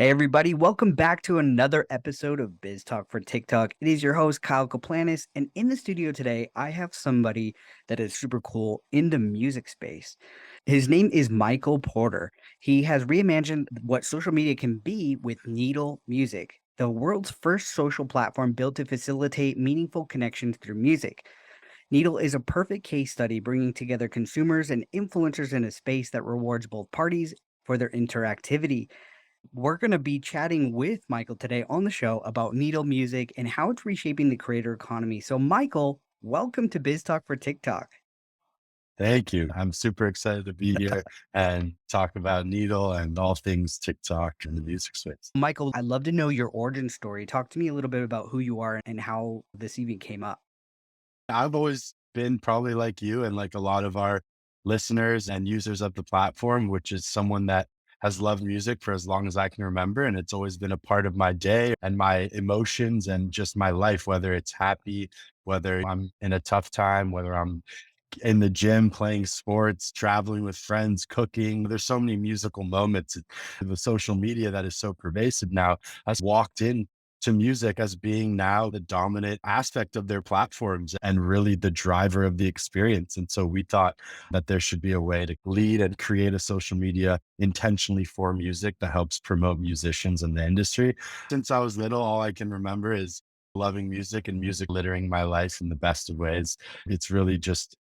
Hey everybody, welcome back to another episode of Biz Talk for TikTok. It is your host Kyle Kaplanis, and in the studio today, I have somebody that is super cool in the music space. His name is Michael Porter. He has reimagined what social media can be with Needle Music, the world's first social platform built to facilitate meaningful connections through music. Needle is a perfect case study bringing together consumers and influencers in a space that rewards both parties for their interactivity. We're going to be chatting with Michael today on the show about needle music and how it's reshaping the creator economy. So, Michael, welcome to Biz Talk for TikTok. Thank you. I'm super excited to be here and talk about Needle and all things TikTok and the music space. Michael, I'd love to know your origin story. Talk to me a little bit about who you are and how this even came up. I've always been probably like you and like a lot of our listeners and users of the platform, which is someone that has loved music for as long as I can remember. And it's always been a part of my day and my emotions and just my life, whether it's happy, whether I'm in a tough time, whether I'm in the gym, playing sports, traveling with friends, cooking. There's so many musical moments. The social media that is so pervasive now has walked in to music as being now the dominant aspect of their platforms and really the driver of the experience. And so we thought that there should be a way to lead and create a social media intentionally for music that helps promote musicians in the industry. Since I was little, all I can remember is loving music and music littering my life in the best of ways. It's really just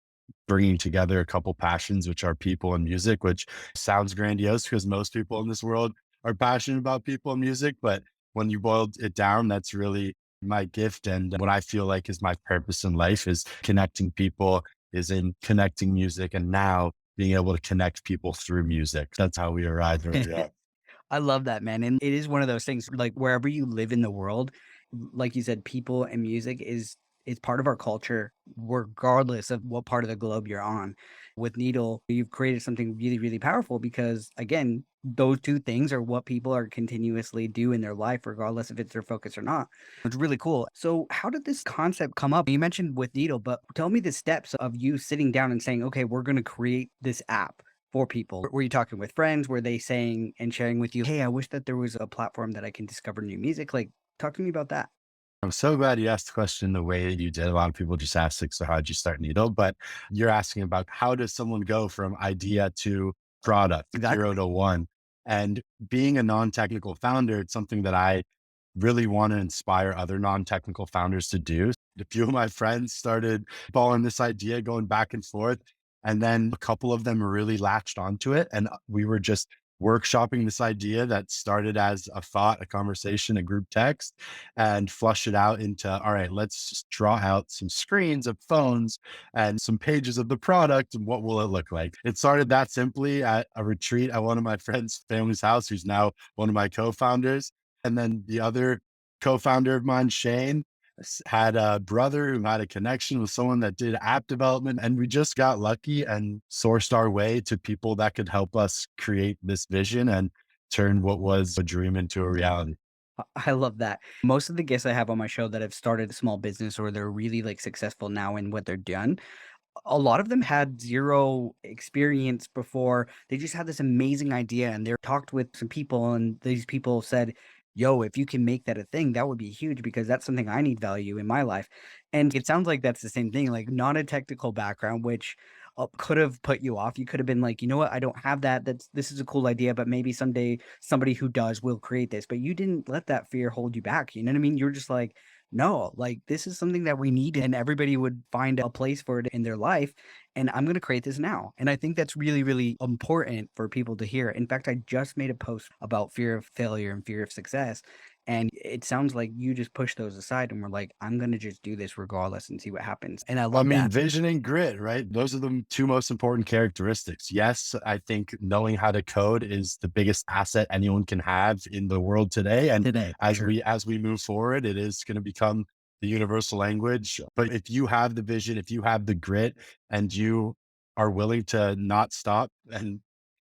bringing together a couple passions, which are people and music, which sounds grandiose because most people in this world are passionate about people and music. But when you boiled it down, that's really my gift. And what I feel like is my purpose in life is connecting people, is in connecting music, and now being able to connect people through music. That's how we arrived where we are. I love that, man. And it is one of those things like wherever you live in the world, like you said, people and music is part of our culture, regardless of what part of the globe you're on. With Needle, you've created something really, really powerful because again, those two things are what people are continuously do in their life, regardless if it's their focus or not. It's really cool. So how did this concept come up? You mentioned with Needle, but tell me the steps of you sitting down and saying, okay, we're going to create this app for people? Were you talking with friends? Were they saying and sharing with you, "Hey, I wish that there was a platform that I can discover new music." Like, talk to me about that. I'm so glad you asked the question the way you did. A lot of people just ask, like, so how'd you start Needle? But you're asking about how does someone go from idea to product, zero Exactly. to one? And being a non-technical founder, it's something that I really want to inspire other non-technical founders to do. A few of my friends started following this idea, going back and forth. And then a couple of them really latched onto it. And we were just workshopping this idea that started as a thought, a conversation, a group text, and flush it out into, all right, let's just draw out some screens of phones and some pages of the product. And what will it look like? It started that simply at a retreat at one of my friend's family's house, who's now one of my co-founders. And then the other co-founder of mine, Shane, had a brother who had a connection with someone that did app development. And we just got lucky and sourced our way to people that could help us create this vision and turn what was a dream into a reality. I love that. Most of the guests I have on my show that have started a small business or they're really like successful now in what they're done, a lot of them had 0 experience before. They just had this amazing idea and they talked with some people and these people said, "Yo, if you can make that a thing, that would be huge because that's something I need value in my life." And it sounds like that's the same thing, like not a technical background, which could have put you off. You could have been like, "You know what? I don't have that. This is a cool idea, but maybe someday somebody who does will create this." But you didn't let that fear hold you back. You know what I mean? You're just like, no, like this is something that we need and everybody would find a place for it in their life. And I'm going to create this now. And I think that's really, really important for people to hear. In fact, I just made a post about fear of failure and fear of success. And it sounds like you just push those aside and we're like, I'm going to just do this regardless and see what happens. And I I love mean, that. vision and grit, right? Those are the two most important characteristics. Yes, I think knowing how to code is the biggest asset anyone can have in the world today. And Today, for sure. as we move forward, it is going to become the universal language. But if you have the vision, if you have the grit and you are willing to not stop and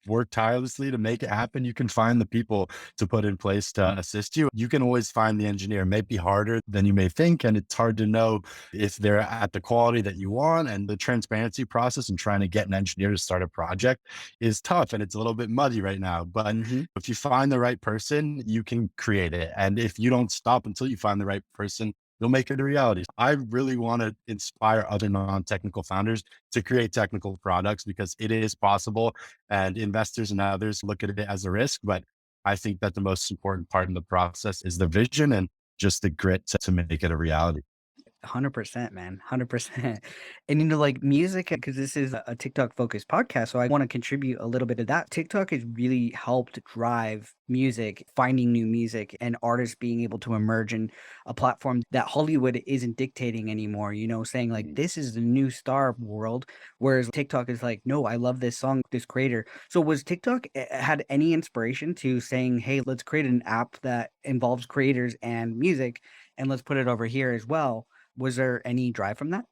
work tirelessly to make it happen, you can find the people to put in place to assist you. You can always find the engineer. It may be harder than you may think, and it's hard to know if they're at the quality that you want. And the transparency process and trying to get an engineer to start a project is tough, and it's a little bit muddy right now. But Mhm. if you find the right person, you can create it. And if you don't stop until you find the right person, you'll make it a reality. I really want to inspire other non-technical founders to create technical products because it is possible, and investors and others look at it as a risk. But I think that the most important part in the process is the vision and just the grit to make it a reality. 100%, man. 100%. And, like music, because this is a TikTok focused podcast. So I want to contribute a little bit of that. TikTok has really helped drive music, finding new music, and artists being able to emerge in a platform that Hollywood isn't dictating anymore, saying like, this is the new star world. Whereas TikTok is like, no, I love this song, this creator. So was TikTok had any inspiration to saying, hey, let's create an app that involves creators and music, and let's put it over here as well? Was there any drive from that?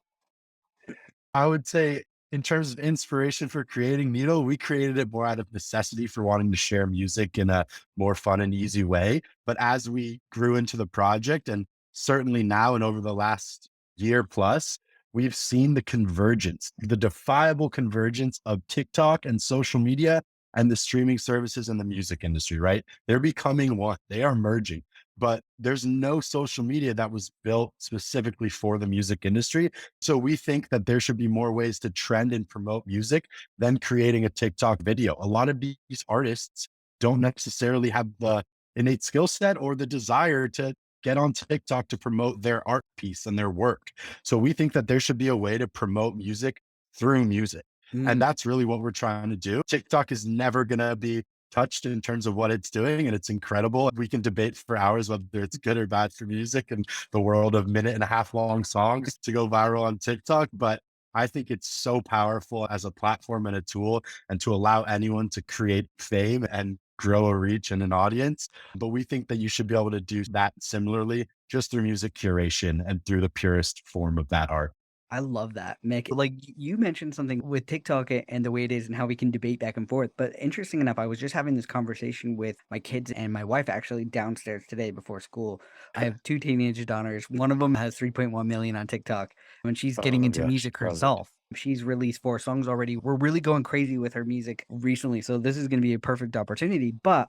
I would say in terms of inspiration for creating Needle, we created it more out of necessity for wanting to share music in a more fun and easy way. But as we grew into the project, and certainly now and over the last year plus, we've seen the convergence, the defiable convergence of TikTok and social media and the streaming services and the music industry, right? They're becoming one, they are merging. But there's no social media that was built specifically for the music industry. So we think that there should be more ways to trend and promote music than creating a TikTok video. A lot of these artists don't necessarily have the innate skill set or the desire to get on TikTok to promote their art piece and their work. So we think that there should be a way to promote music through music. And Mm, that's really what we're trying to do. TikTok is never going to be touched in terms of what it's doing, and it's incredible. We can debate for hours whether it's good or bad for music and the world of minute and a half long songs to go viral on TikTok. But I think it's so powerful as a platform and a tool, and to allow anyone to create fame and grow a reach and an audience. But we think that you should be able to do that similarly just through music curation and through the purest form of that art. I love that, Mick. Like you mentioned something with TikTok and the way it is and how we can debate back and forth. But interesting enough, I was just having this conversation with my kids and my wife actually downstairs today before school. I have two teenage daughters. One of them has 3.1 million on TikTok, and she's getting Oh into gosh, music love it. herself. She's released 4 songs already. We're really going crazy with her music recently. So this is going to be a perfect opportunity. But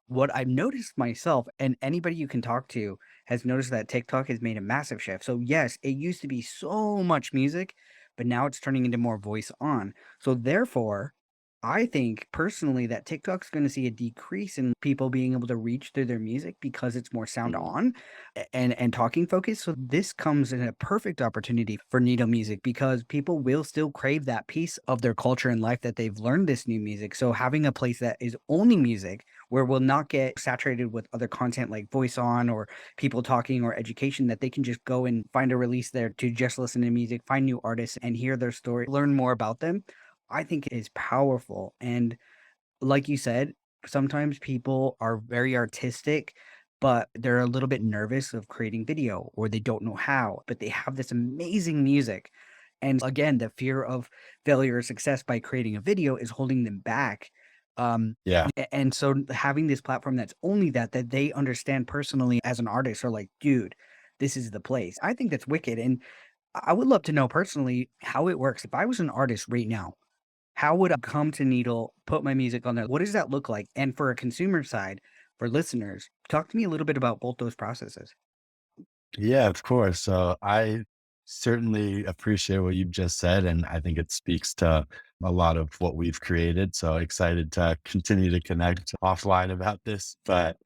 what I've noticed myself, and anybody you can talk to has noticed that TikTok has made a massive shift. So yes, it used to be so much music, but now it's turning into more voice on. So therefore, I think personally that TikTok's going to see a decrease in people being able to reach through their music because it's more sound Mhm. on and talking focused. So this comes in a perfect opportunity for Needle music because people will still crave that piece of their culture and life that they've learned this new music. So having a place that is only music where we'll not get saturated with other content like voice on or people talking or education, that they can just go and find a release there to just listen to music, find new artists and hear their story, learn more about them, I think is powerful. And like you said, sometimes people are very artistic, but they're a little bit nervous of creating video or they don't know how, but they have this amazing music. And again, the fear of failure or success by creating a video is holding them back. Um, Yeah. and so having this platform that's only that they understand personally as an artist are like, dude, this is the place. I think that's wicked. And I would love to know personally how it works. If I was an artist right now, how would I come to Needle, put my music on there? What does that look like? And for a consumer side, for listeners, talk to me a little bit about both those processes. Yeah, of course. So I certainly appreciate what you've just said. And I think it speaks to a lot of what we've created. So excited to continue to connect offline about this. But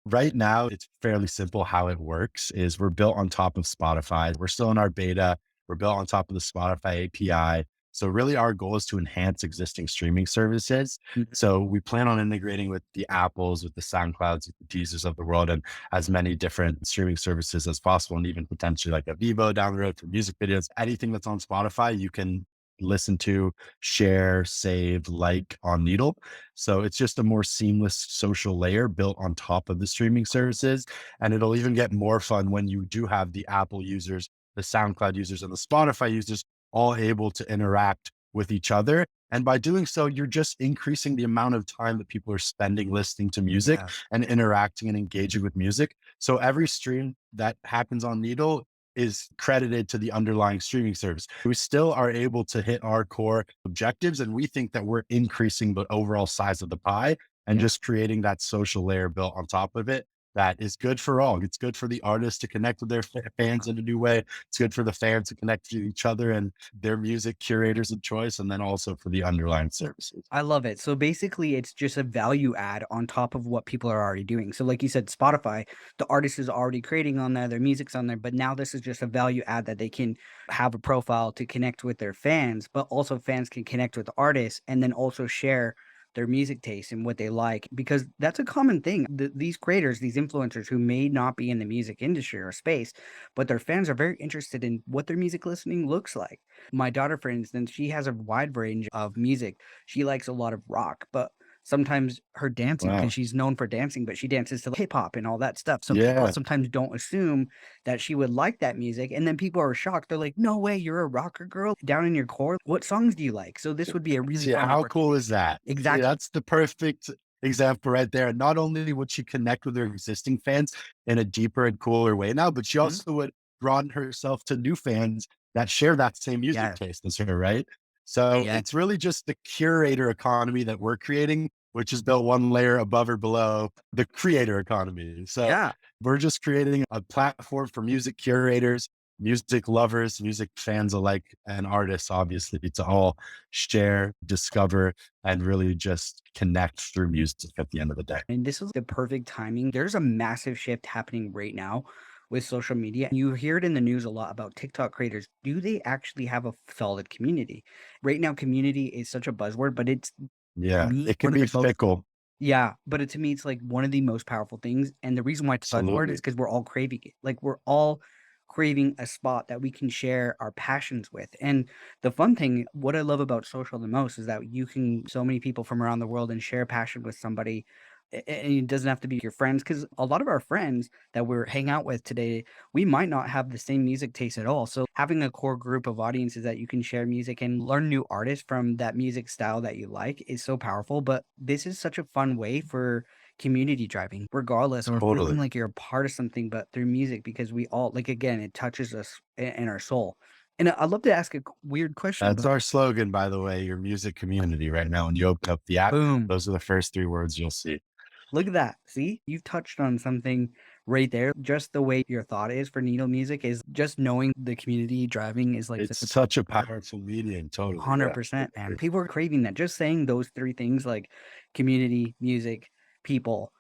right now, it's fairly simple how it works is we're built on top of Spotify. We're still in our beta. We're built on top of the Spotify API. So really our goal is to enhance existing streaming services. Mhm. So we plan on integrating with the Apples, with the SoundClouds, with the Deezers of the world, and as many different streaming services as possible, and even potentially like a Vivo down the road for music videos. Anything that's on Spotify, you can listen to, share, save, like on Needle. So it's just a more seamless social layer built on top of the streaming services. And it'll even get more fun when you do have the Apple users, the SoundCloud users, and the Spotify users all able to interact with each other And by doing so, you're just increasing the amount of time that people are spending listening to music Yeah. and interacting and engaging with music. So every stream that happens on Needle is credited to the underlying streaming service. We still are able to hit our core objectives. And we think that we're increasing the overall size of the pie and Yeah. just creating that social layer built on top of it that is good for all. It's good for the artists to connect with their fans in a new way. It's good for the fans to connect with each other and their music curators of choice, and then also for the underlying services. I love it. So basically, it's just a value add on top of what people are already doing. So, like you said, Spotify, the artist is already creating on there, their music's on there, but now this is just a value add that they can have a profile to connect with their fans, but also fans can connect with the artists and then also share their music taste and what they like because that's a common thing. These creators, these influencers who may not be in the music industry or space, but their fans are very interested in what their music listening looks like. My daughter, for instance, she has a wide range of music. She likes a lot of rock, but sometimes her dancing, because Wow. she's known for dancing, but she dances to hip hop and all that stuff. So people Yeah. sometimes don't assume that she would like that music. And then people are shocked. They're like, no way, you're a rocker girl down in your core. What songs do you like? So this would be a really See, fun how cool opportunity. is that? See, Exactly. that's the perfect example right there. Not only would she connect with her existing fans in a deeper and cooler way now, but she Mhm. also would broaden herself to new fans that share that same music Yes. taste as her, right? So Yes. it's really just the curator economy that we're creating, which is built one layer above or below the creator economy. So Yeah. we're just creating a platform for music curators, music lovers, music fans alike, and artists, obviously, to all share, discover, and really just connect through music at the end of the day. And this is the perfect timing. There's a massive shift happening right now with social media. You hear it in the news a lot about TikTok creators. Do they actually have a solid community? Right now, community is such a buzzword, but it's to Yeah, me it can one of be the most fickle. yeah, but to me, it's like one of the most powerful things. And the reason why it's a buzzword is Absolutely. because we're all craving it. Like we're all craving a spot that we can share our passions with. And the fun thing, what I love about social the most is that you can so many people from around the world and share passion with somebody. And it doesn't have to be your friends because a lot of our friends that we're hang out with today, we might not have the same music taste at all. So having a core group of audiences that you can share music and learn new artists from that music style that you like is so powerful. But this is such a fun way for community driving, regardless, or feeling Totally. like you're a part of something, but through music, because we all like again, it touches us in our soul. And I'd love to ask a weird question, That's but our slogan, by the way, your music community right now. When you open up the app, boom. those are the first three words you'll see. Look at that. See, you've touched on something right there. Just the way your thought is for needle music is just knowing the community driving is like It's such a such a power. powerful medium. Totally. Yeah. 100%, man. People are craving that. Just saying those three things like community, music, people,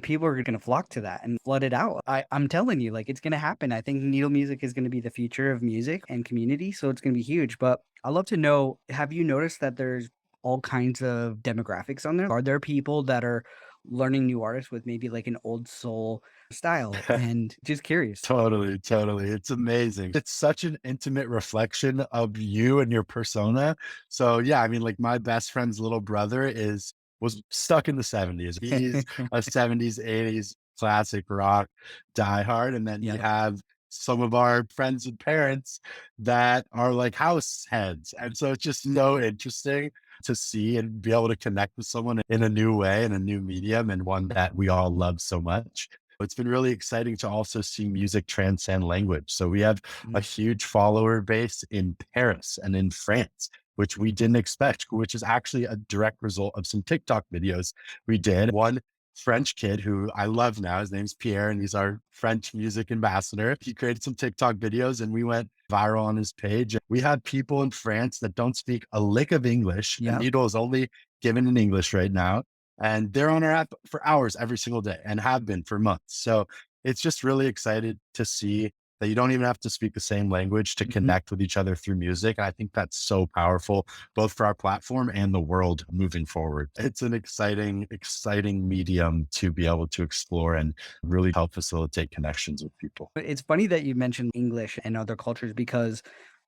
people are gonna flock to that and flood it out. I'm telling you, like, it's gonna happen. I think needle music is gonna be the future of music and community, so it's gonna be huge, but I'd love to know, have you noticed that there's all kinds of demographics on there? Are there people that are learning new artists with maybe, like, an old soul style? And just curious. Totally, totally. It's amazing. It's such an intimate reflection of you and your persona. So yeah, I mean, like my best friend's little brother is was stuck in the 70s. He's a 70s, 80s classic rock diehard. And then you Yep. have some of our friends and parents that are like house heads. And so it's just so interesting to see and be able to connect with someone in a new way, in a new medium, and one that we all love so much. It's been really exciting to also see music transcend language. So we have a Mm, huge follower base in Paris and in France, which we didn't expect, which is actually a direct result of some TikTok videos we did. One French kid who I love now, his name's Pierre, and he's our French music ambassador. He created some TikTok videos and we went viral on his page. We had people in France that don't speak a lick of English, and yep. Needle is only given in English right now, and they're on our app for hours every single day and have been for months. So it's just really excited to see that you don't even have to speak the same language to Mhm. connect with each other through music. And I think that's so powerful, both for our platform and the world moving forward. It's an exciting, exciting medium to be able to explore and really help facilitate connections with people. It's funny that you mentioned English and other cultures because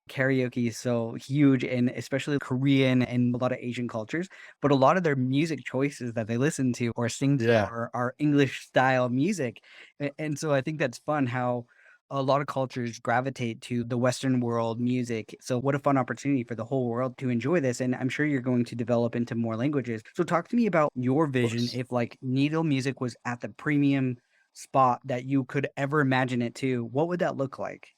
karaoke is so huge in especially Korean and a lot of Asian cultures, but a lot of their music choices that they listen to or sing to Yeah. are English style music. And so I think that's fun how a lot of cultures gravitate to the Western world music. So what a fun opportunity for the whole world to enjoy this. And I'm sure you're going to develop into more languages. So talk to me about your Of vision course. if like needle music was at the premium spot that you could ever imagine it to, what would that look like?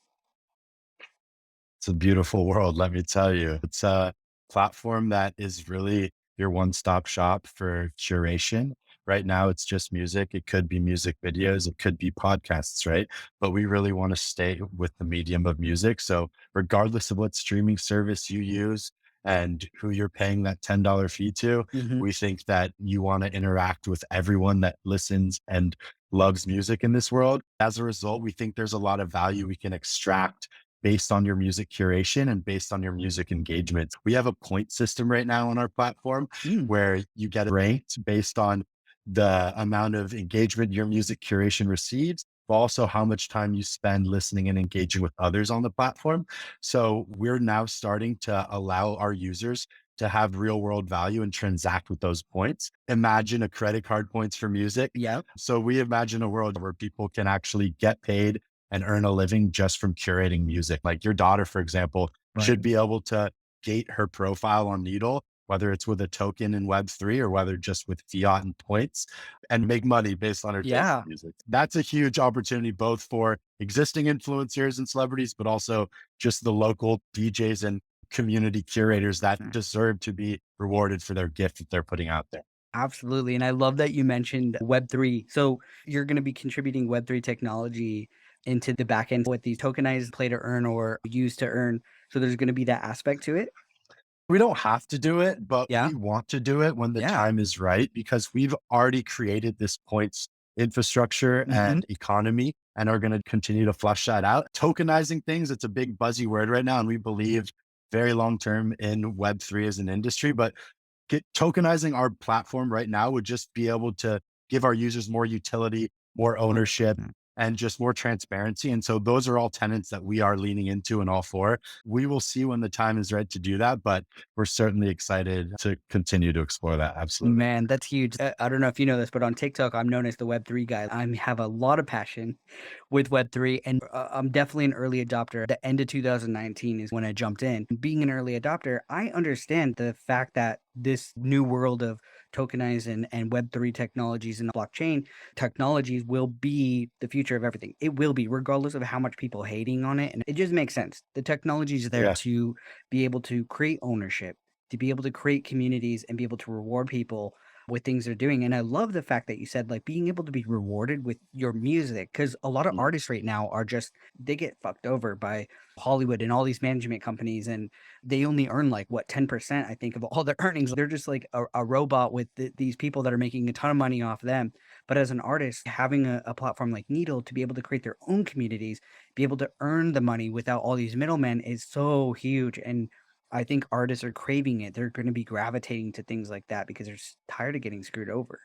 It's a beautiful world, let me tell you. It's a platform that is really your one-stop shop for curation. Right now, it's just music. It could be music videos, it could be podcasts, right? But we really want to stay with the medium of music. So, regardless of what streaming service you use and who you're paying that $10 fee to, Hmm. we think that you want to interact with everyone that listens and loves music in this world. As a result, we think there's a lot of value we can extract based on your music curation and based on your music engagement. We have a point system right now on our platform Mm, where you get ranked based on the amount of engagement your music curation receives, but also how much time you spend listening and engaging with others on the platform. So we're now starting to allow our users to have real world value and transact with those points. Imagine a credit card points for music. yep. So we imagine a world where people can actually get paid and earn a living just from curating music. Like your daughter, for example, Right. should be able to gate her profile on Needle, whether it's with a token in Web3 or whether just with fiat and points, and make money based on her taste Yeah. in music. That's a huge opportunity, both for existing influencers and celebrities, but also just the local DJs and community curators that deserve to be rewarded for their gift that they're putting out there. Absolutely, and I love that you mentioned Web3. So you're gonna be contributing Web3 technology into the back end with these tokenized play to earn or use to earn. So there's gonna be that aspect to it? We don't have to do it, but Yeah? we want to do it when the Yeah. time is right because we've already created this points infrastructure Mhm. and economy and are going to continue to flush that out. Tokenizing things, it's a big buzzy word right now. And we believe very long term in Web3 as an industry, but tokenizing our platform right now would just be able to give our users more utility, more ownership, 100%. and just more transparency. And so those are all tenants that we are leaning into and all for. We will see when the time is right to do that, but we're certainly excited to continue to explore that. Absolutely. Man, that's huge. I don't know if you know this, but on TikTok, I'm known as the Web3 guy. I have a lot of passion with Web3, and I'm definitely an early adopter. The end of 2019 is when I jumped in. Being an early adopter, I understand the fact that this new world of tokenized and Web3 technologies and blockchain technologies will be the future of everything. It will be, regardless of how much people hating on it. And it just makes sense. The technology is there Yeah. to be able to create ownership, to be able to create communities and be able to reward people with things they're doing. And I love the fact that you said like being able to be rewarded with your music because a lot of Mm. artists right now are just they get fucked over by Hollywood and all these management companies and they only earn like what 10% I think of all their earnings. They're just like a robot with these people that are making a ton of money off them. But as an artist, having a platform like Needle to be able to create their own communities, be able to earn the money without all these middlemen is so huge. And I think artists are craving it. They're gonna be gravitating to things like that because they're just tired of getting screwed over.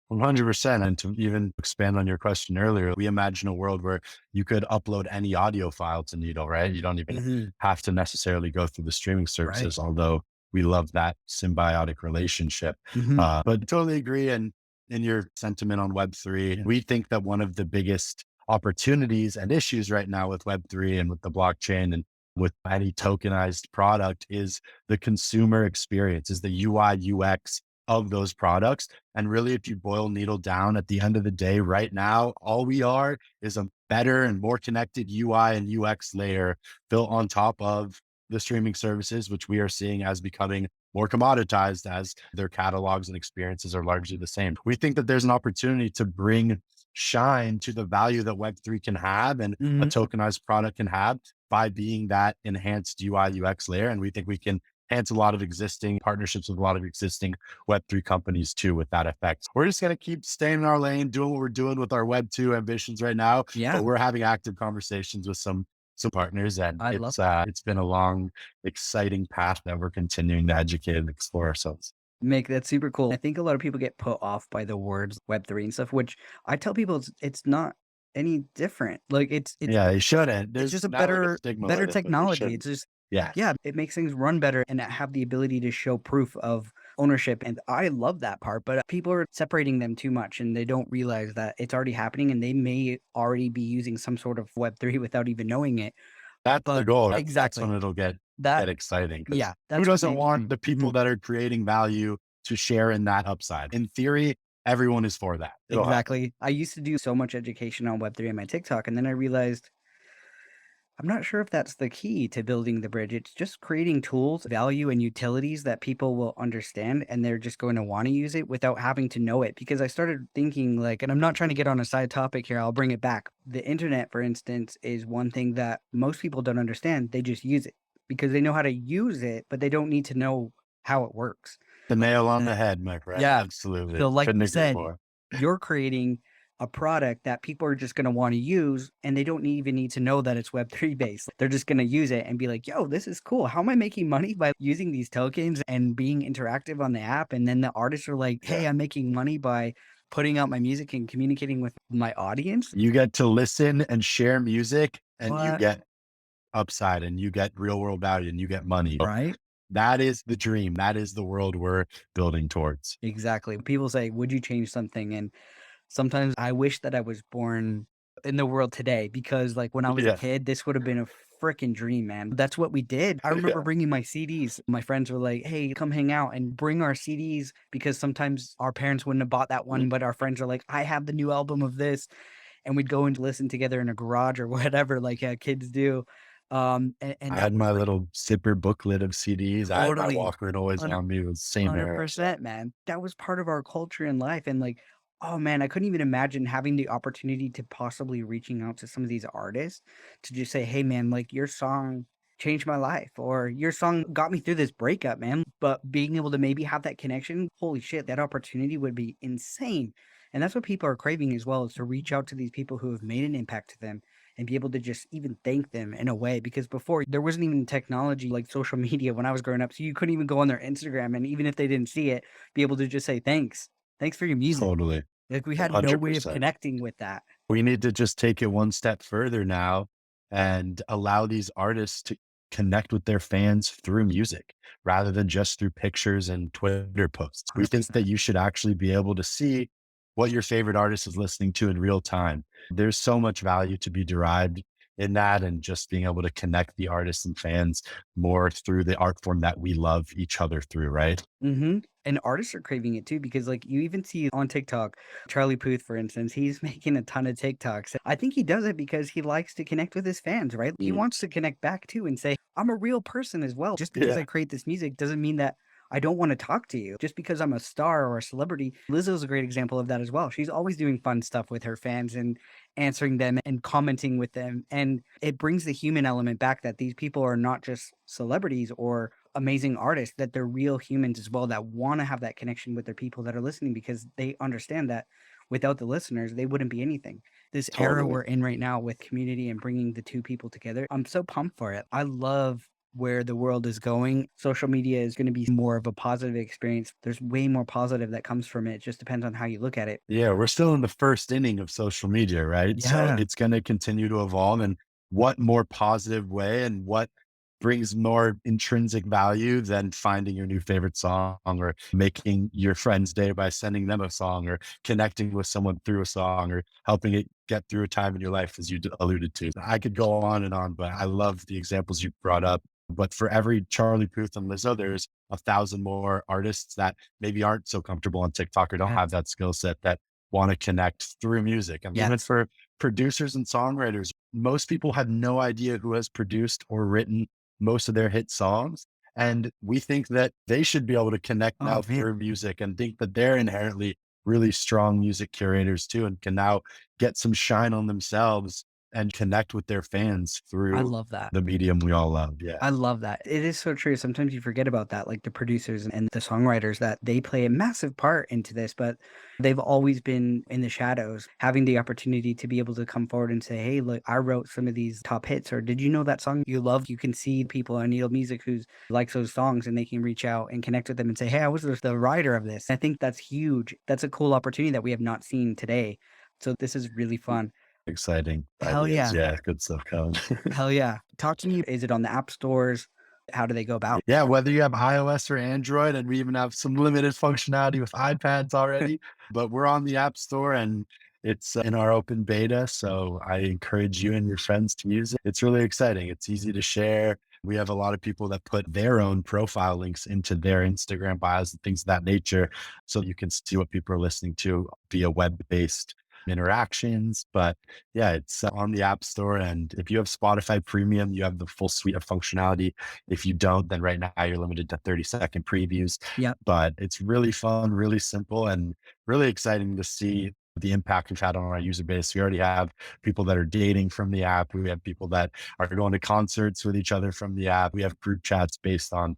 100%. And to even expand on your question earlier, we imagine a world where you could upload any audio file to Needle, right? You don't even Mhm. have to necessarily go through the streaming Right. services, although we love that symbiotic relationship. Mhm. But totally agree. And in your sentiment on Web3, we think that one of the biggest opportunities and issues right now with Web3 and with the blockchain and with any tokenized product is the consumer experience, is the UI, UX of those products. And really, if you boil Needle down at the end of the day, right now, all we are is a better and more connected UI and UX layer built on top of the streaming services, which we are seeing as becoming more commoditized as their catalogs and experiences are largely the same. We think that there's an opportunity to bring shine to the value that Web3 can have and a Mhm. tokenized product can have by being that enhanced UI UX layer. And we think we can enhance a lot of existing partnerships with a lot of existing Web3 companies too with that effect. We're just going to keep staying in our lane, doing what we're doing with our Web2 ambitions right now, Yeah, but we're having active conversations with some partners and I love it's been a long, exciting path that we're continuing to educate and explore ourselves. make that super cool. I think a lot of people get put off by the words Web3 and stuff, which I tell people it's not any different. Like Yeah, it shouldn't. it's There's just a not like a better stigma better with it, but it technology. shouldn't. It's just Yeah. yeah, it makes things run better and have the ability to show proof of ownership. And I love that part, but people are separating them too much and they don't realize that it's already happening and they may already be using some sort of Web3 without even knowing it. That's the But goal. That's when exactly it'll that, get exciting because yeah, who that's what doesn't they, want the people mhm, that are creating value to share in that upside? In theory, everyone is for that. It'll happen. exactly. I used to do so much education on Web3 on my TikTok. And then I realized I'm not sure if that's the key to building the bridge. It's just creating tools, value, and utilities that people will understand and they're just going to want to use it without having to know it. Because I started thinking, like, and I'm not trying to get on a side topic here, I'll bring it back. The internet, for instance, is one thing that most people don't understand. They just use it because they know how to use it, but they don't need to know how it works. The nail on the head, my friend. Yeah. Absolutely. So, like Couldn't you agree said, more. you're creating a product that people are just gonna wanna use, and they don't even need to know that it's Web3 based. They're just gonna use it and be like, "Yo, this is cool. How am I making money by using these tokens and being interactive on the app?" And then the artists are like, Yeah. "Hey, I'm making money by putting out my music and communicating with my audience." You get to listen and share music and you What? get upside and you get real world value and you get money. So Right? that is the dream. That is the world we're building towards. Exactly. People say, "Would you change something?" And sometimes I wish that I was born in the world today because, like, when I was a Yeah. kid, this would have been a freaking dream, man. That's what we did. I remember Yeah. bringing my CDs. My friends were like, "Hey, come hang out and bring our CDs," because sometimes our parents wouldn't have bought that one, but our friends are like, "I have the new album of this," and we'd go and listen together in a garage or whatever, like, kids do. And I that had was my like little zipper booklet of CDs. I had my totally Walkman always on me. It was same era. So 100%, man. That was part of our culture in life, and, like, oh, man, I couldn't even imagine having the opportunity to possibly reaching out to some of these artists to just say, "Hey, man, like, your song changed my life," or "Your song got me through this breakup, man." But being able to maybe have that connection, holy shit, that opportunity would be insane, and that's what people are craving as well, is to reach out to these people who have made an impact to them and be able to just even thank them in a way, because before there wasn't even technology like social media when I was growing up. So you couldn't even go on their Instagram and even if they didn't see it, be able to just say thanks. Thanks for your music. totally. Like we had no way of 100%. connecting with that. We need to just take it one step further now and allow these artists to connect with their fans through music rather than just through pictures and Twitter posts. We think 100%. that you should actually be able to see what your favorite artist is listening to in real time. There's so much value to be derived in that and just being able to connect the artists and fans more through the art form that we love each other through, right? Mhm. And artists are craving it too because, like, you even see on TikTok, Charlie Puth, for instance, he's making a ton of TikToks. I think he does it because he likes to connect with his fans, right? He Mm. wants to connect back too and say, "I'm a real person as well. Just because Yeah. I create this music doesn't mean that I don't wanna talk to you. Just because I'm a star or a celebrity." Lizzo's a great example of that as well. She's always doing fun stuff with her fans and answering them and commenting with them, and it brings the human element back that these people are not just celebrities or amazing artists, that they're real humans as well that wanna have that connection with their people that are listening because they understand that without the listeners, they wouldn't be anything. This era Totally. we're in right now with community and bringing the 2 people together, I'm so pumped for it. I love where the world is going. Social media is gonna be more of a positive experience. There's way more positive that comes from it. It just depends on how you look at it. Yeah, we're still in the first inning of social media, right? So Yeah. it's going to continue to evolve. And what more positive way and what brings more intrinsic value than finding your new favorite song or making your friend's day by sending them a song or connecting with someone through a song or helping it get through a time in your life, as you alluded to. I could go on and on, but I love the examples you brought up. But for every Charlie Puth and Lizzo, there's 1,000 more artists that maybe aren't so comfortable on TikTok or don't have Yes. that skill set that want to connect through music. And even Yes. for producers and songwriters, most people have no idea who has produced or written most of their hit songs. And we think that they should be able to connect now Oh, man. through music and think that they're inherently really strong music curators too, and can now get some shine on themselves and connect with their fans I through love that. the medium we all love. Yeah. I love that. It is so true. Sometimes you forget about that, like the producers and the songwriters, that they play a massive part into this, but they've always been in the shadows, having the opportunity to be able to come forward and say, "Hey, look, I wrote some of these top hits," or "Did you know that song you love?" You can see people on Needle Music who likes those songs and they can reach out and connect with them and say, "Hey, I was the writer of this." I think that's huge. That's a cool opportunity that we have not seen today. So this is really fun. Exciting Hell ideas. yeah. Yeah. Good stuff coming. Hell yeah. Talk to me. Is it on the app stores? How do they go about? Yeah, whether you have iOS or Android, and we even have some limited functionality with iPads already, but we're on the App Store and it's in our open beta. So I encourage you and your friends to use it. It's really exciting. It's easy to share. We have a lot of people that put their own profile links into their Instagram bios and things of that nature. So you can see what people are listening to via web based interactions. But yeah, it's on the App Store. And if you have Spotify Premium, you have the full suite of functionality. If you don't, then right now you're limited to 30-second previews. Yep. But it's really fun, really simple, and really exciting to see the impact we've had on our user base. We already have people that are dating from the app. We have people that are going to concerts with each other from the app. We have group chats based on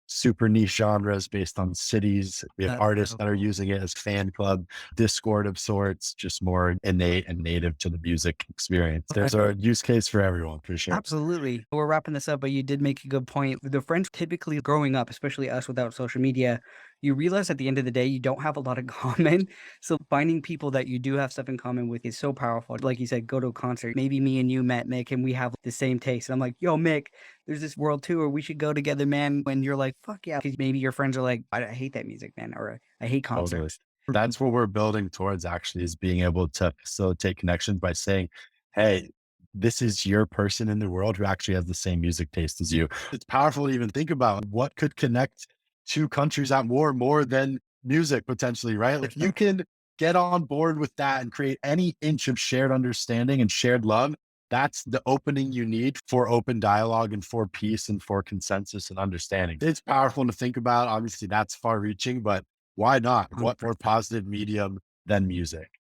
super niche genres, based on cities. We have That's artists so that are cool. using it as fan club, Discord of sorts, just more innate and native to the music experience. There's a use case for everyone for sure. Absolutely. We're wrapping this up, but you did make a good point. The friends typically growing up, especially us without social media, you realize at the end of the day, you don't have a lot in common. So finding people that you do have stuff in common with is so powerful. Like you said, go to a concert. Maybe me and you met, Mick, and we have the same taste. And I'm like, yo, Mick, there's this world tour. We should go together, man. When you're like, fuck yeah. Because maybe your friends are like, I hate that music, man, or I hate Totally. concerts. That's what we're building towards actually is being able to facilitate connections by saying, hey, this is your person in the world who actually has the same music taste as you. It's powerful to even think about what could connect two countries at war more than music potentially, right? Like you can get on board with that and create any inch of shared understanding and shared love. That's the opening you need for open dialogue and for peace and for consensus and understanding. It's powerful to think about. Obviously, that's far reaching, but why not? What more 100%. positive medium than music?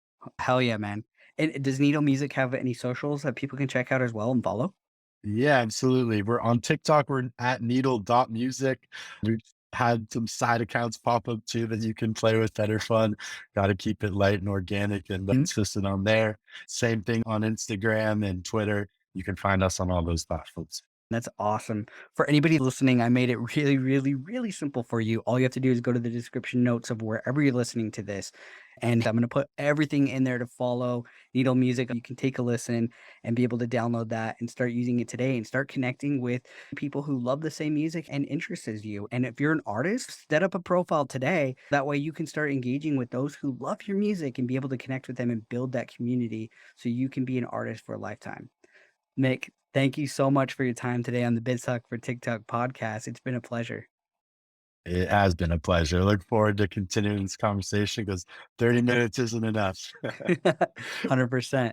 Hell yeah, man. And does Needle Music have any socials that people can check out as well and follow? Yeah, absolutely. We're on TikTok. We're at needle.music. We've had some side accounts pop up too that you can play with that are fun. Got to keep it light and organic and consistent on there. Same thing on Instagram and Twitter. You can find us on all those platforms. That's awesome. For anybody listening, I made it really, really, really simple for you. All you have to do is go to the description notes of wherever you're listening to this. And I'm going to put everything in there to follow Needle Music. You can take a listen and be able to download that and start using it today and start connecting with people who love the same music and interests as you. And if you're an artist, set up a profile today. That way you can start engaging with those who love your music and be able to connect with them and build that community so you can be an artist for a lifetime. Mick, thank you so much for your time today on the Biz Talk for TikTok podcast. It's been a pleasure. It has been a pleasure. Look forward to continuing this conversation because 30 minutes isn't enough. 100%.